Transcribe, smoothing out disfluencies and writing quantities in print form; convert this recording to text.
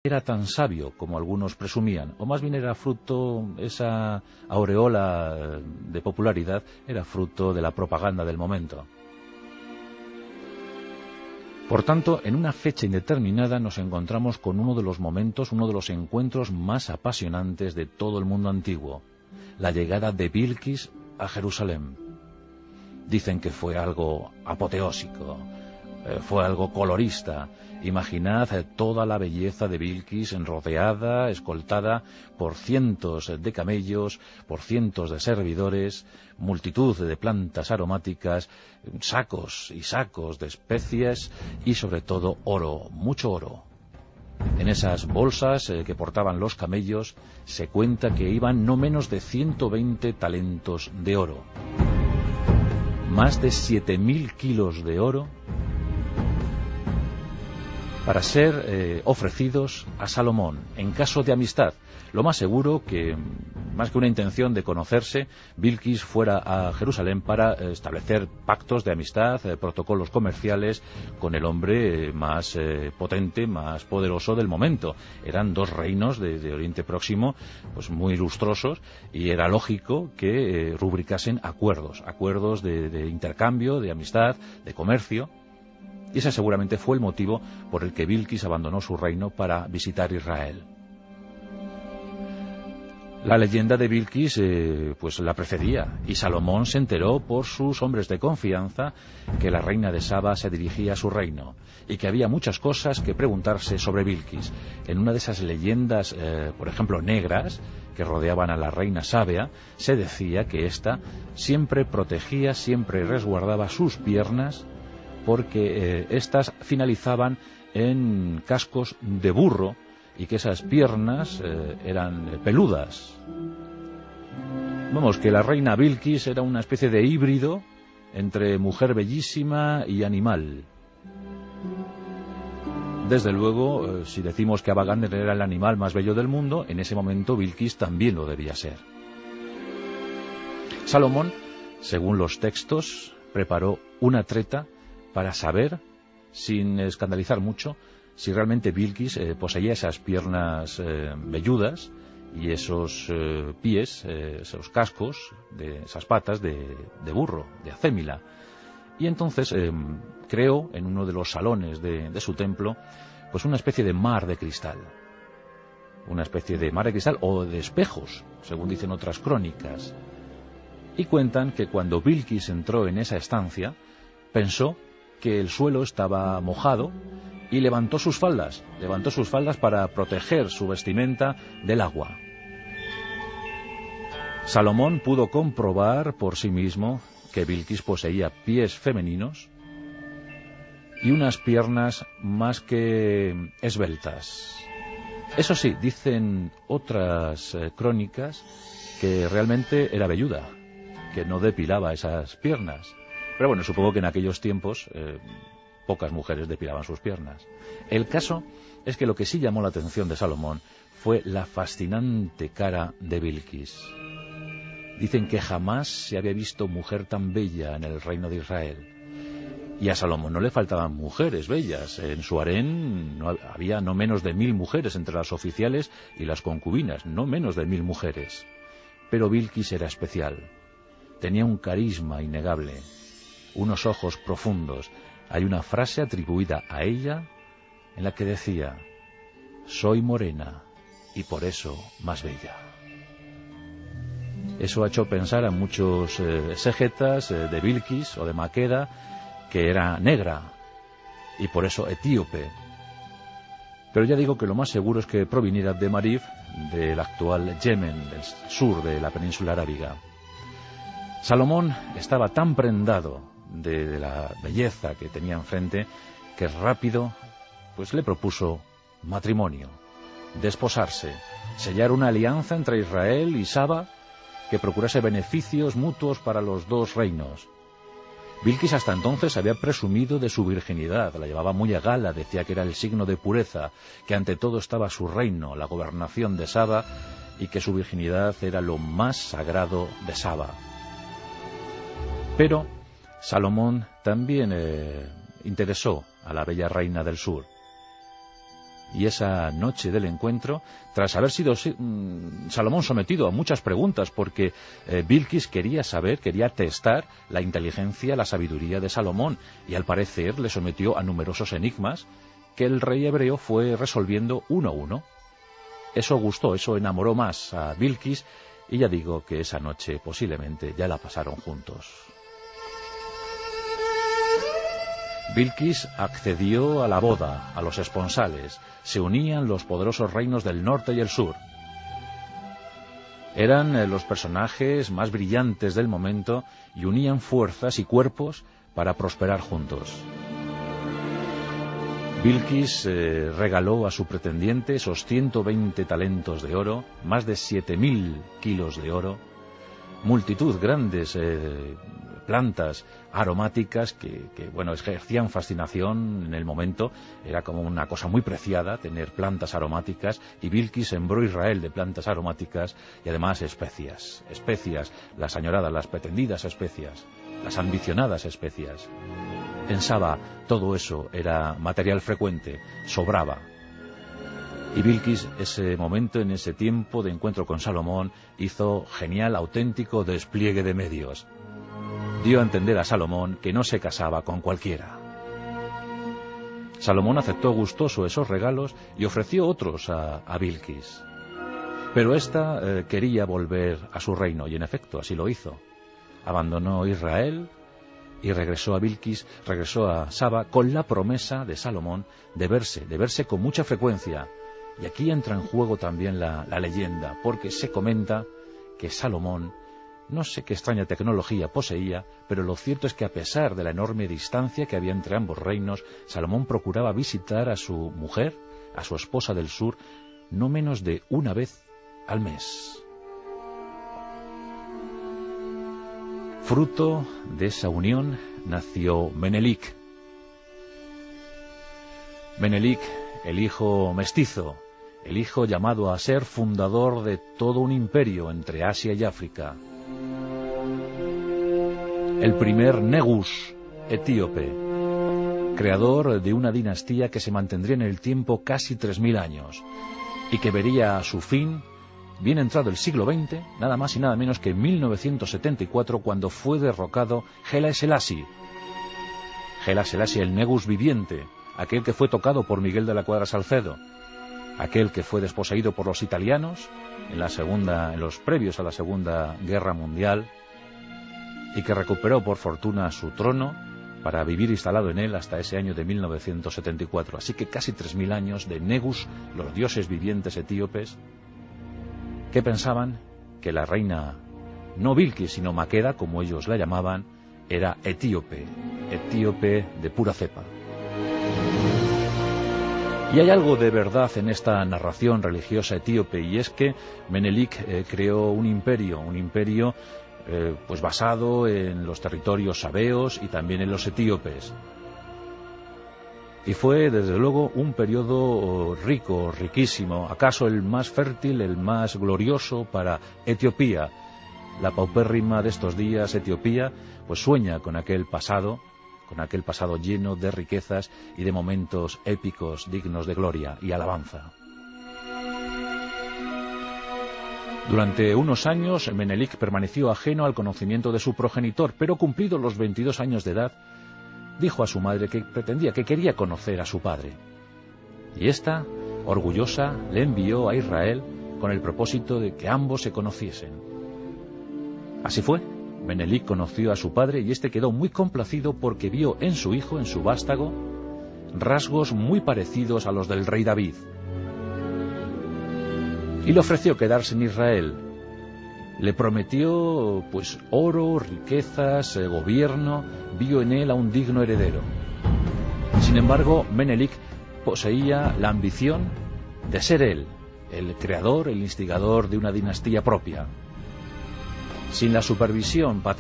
era tan sabio como algunos presumían, o más bien era fruto, esa aureola de popularidad era fruto de la propaganda del momento. Por tanto, en una fecha indeterminada nos encontramos con uno de los momentos, uno de los encuentros más apasionantes de todo el mundo antiguo, la llegada de Bilquis a Jerusalén. Dicen que fue algo apoteósico, fue algo colorista. Imaginad toda la belleza de Bilquis rodeada, escoltada por cientos de camellos, por cientos de servidores, multitud de plantas aromáticas, sacos y sacos de especies y sobre todo oro, mucho oro. En esas bolsas que portaban los camellos se cuenta que iban no menos de 120 talentos de oro. Más de 7.000 kilos de oro para ser ofrecidos a Salomón en caso de amistad. Lo más seguro que, más que una intención de conocerse, Bilquis fuera a Jerusalén para establecer pactos de amistad, protocolos comerciales con el hombre más potente, más poderoso del momento. Eran dos reinos de Oriente Próximo, pues muy lustrosos, y era lógico que rubricasen acuerdos de intercambio, de amistad, de comercio. Y ese seguramente fue el motivo por el que Bilquis abandonó su reino para visitar Israel. La leyenda de Bilquis pues la precedía, y Salomón se enteró por sus hombres de confianza que la reina de Saba se dirigía a su reino y que había muchas cosas que preguntarse sobre Bilquis. En una de esas leyendas, por ejemplo, negras, que rodeaban a la reina sábea, se decía que ésta siempre protegía, siempre resguardaba sus piernas, porque éstas finalizaban en cascos de burro y que esas piernas eran peludas. Vamos, que la reina Bilquis era una especie de híbrido entre mujer bellísima y animal. Desde luego, si decimos que Agamben era el animal más bello del mundo, en ese momento Bilquis también lo debía ser. Salomón, según los textos, preparó una treta para saber, sin escandalizar mucho, si realmente Bilquis poseía esas piernas velludas y esos pies, esos cascos, esas patas de burro, de acémila. Y entonces creó en uno de los salones de su templo pues una especie de mar de cristal. Una especie de mar de cristal o de espejos, según dicen otras crónicas. Y cuentan que cuando Bilquis entró en esa estancia, pensó que el suelo estaba mojado y levantó sus faldas para proteger su vestimenta del agua. Salomón pudo comprobar por sí mismo que Bilquis poseía pies femeninos y unas piernas más que esbeltas. Eso sí, dicen otras crónicas que realmente era velluda, que no depilaba esas piernas. Pero bueno, supongo que en aquellos tiempos pocas mujeres depilaban sus piernas. El caso es que lo que sí llamó la atención de Salomón fue la fascinante cara de Bilquis. Dicen que jamás se había visto mujer tan bella en el reino de Israel. Y a Salomón no le faltaban mujeres bellas. En su harén había no menos de 1000 mujeres entre las oficiales y las concubinas, no menos de 1000 mujeres. Pero Bilquis era especial. Tenía un carisma innegable, unos ojos profundos. Hay una frase atribuida a ella en la que decía: soy morena y por eso más bella. Eso ha hecho pensar a muchos exégetas de Bilquis o de Maqueda que era negra y por eso etíope. Pero ya digo que lo más seguro es que proviniera de Marib, del actual Yemen, del sur de la península arábiga. Salomón estaba tan prendado de la belleza que tenía enfrente que rápido pues le propuso matrimonio, desposarse, sellar una alianza entre Israel y Saba que procurase beneficios mutuos para los dos reinos. Bilquis hasta entonces había presumido de su virginidad, la llevaba muy a gala, decía que era el signo de pureza, que ante todo estaba su reino, la gobernación de Saba, y que su virginidad era lo más sagrado de Saba. Pero Salomón también interesó a la bella reina del sur. Y esa noche del encuentro, tras haber sido Salomón sometido a muchas preguntas, porque Bilquis quería saber, quería testar la inteligencia, la sabiduría de Salomón, y al parecer le sometió a numerosos enigmas que el rey hebreo fue resolviendo uno a uno. Eso gustó, eso enamoró más a Bilquis, y ya digo que esa noche posiblemente ya la pasaron juntos. Bilquis accedió a la boda, a los esponsales. Se unían los poderosos reinos del norte y el sur. Eran los personajes más brillantes del momento y unían fuerzas y cuerpos para prosperar juntos. Bilquis regaló a su pretendiente esos 120 talentos de oro, más de 7.000 kilos de oro, multitud grandes plantas aromáticas que ejercían fascinación en el momento. Era como una cosa muy preciada tener plantas aromáticas, y Bilquis sembró Israel de plantas aromáticas y además especias, las añoradas, las pretendidas especias, las ambicionadas especias. En Saba todo eso era material frecuente, sobraba. Y Bilquis, ese momento, en ese tiempo de encuentro con Salomón, hizo genial, auténtico despliegue de medios. Dio a entender a Salomón que no se casaba con cualquiera. Salomón aceptó gustoso esos regalos y ofreció otros a Bilquis. Pero ésta quería volver a su reino, y en efecto así lo hizo. Abandonó Israel y regresó a Saba con la promesa de Salomón de verse con mucha frecuencia. Y aquí entra en juego también la leyenda, porque se comenta que Salomón, no sé qué extraña tecnología poseía, pero lo cierto es que a pesar de la enorme distancia que había entre ambos reinos, Salomón procuraba visitar a su mujer, a su esposa del sur, no menos de una vez al mes. Fruto de esa unión nació Menelik. Menelik, el hijo mestizo, el hijo llamado a ser fundador de todo un imperio entre Asia y África. El primer Negus etíope, creador de una dinastía que se mantendría en el tiempo casi 3.000 años y que vería a su fin bien entrado el siglo XX, nada más y nada menos que en 1974, cuando fue derrocado Haile Selassie. Haile Selassie, el Negus viviente, aquel que fue tocado por Miguel de la Cuadra Salcedo, aquel que fue desposeído por los italianos en los previos a la Segunda Guerra Mundial, y que recuperó por fortuna su trono para vivir instalado en él hasta ese año de 1974. Así que casi 3.000 años de Negus, los dioses vivientes etíopes, que pensaban que la reina, no Bilquis, sino Maqueda, como ellos la llamaban, era etíope de pura cepa. Y hay algo de verdad en esta narración religiosa etíope, y es que Menelik creó un imperio pues basado en los territorios sabeos y también en los etíopes. Y fue, desde luego, un periodo rico, riquísimo, acaso el más fértil, el más glorioso para Etiopía. La paupérrima de estos días, Etiopía, pues sueña con aquel pasado lleno de riquezas y de momentos épicos dignos de gloria y alabanza. Durante unos años, Menelik permaneció ajeno al conocimiento de su progenitor, pero cumplidos los 22 años de edad, dijo a su madre que quería conocer a su padre. Y ésta, orgullosa, le envió a Israel con el propósito de que ambos se conociesen. Así fue. Menelik conoció a su padre y éste quedó muy complacido porque vio en su hijo, en su vástago, rasgos muy parecidos a los del rey David. Y le ofreció quedarse en Israel. Le prometió pues oro, riquezas, gobierno, vio en él a un digno heredero. Sin embargo, Menelik poseía la ambición de ser él, el creador, el instigador de una dinastía propia. Sin la supervisión paterna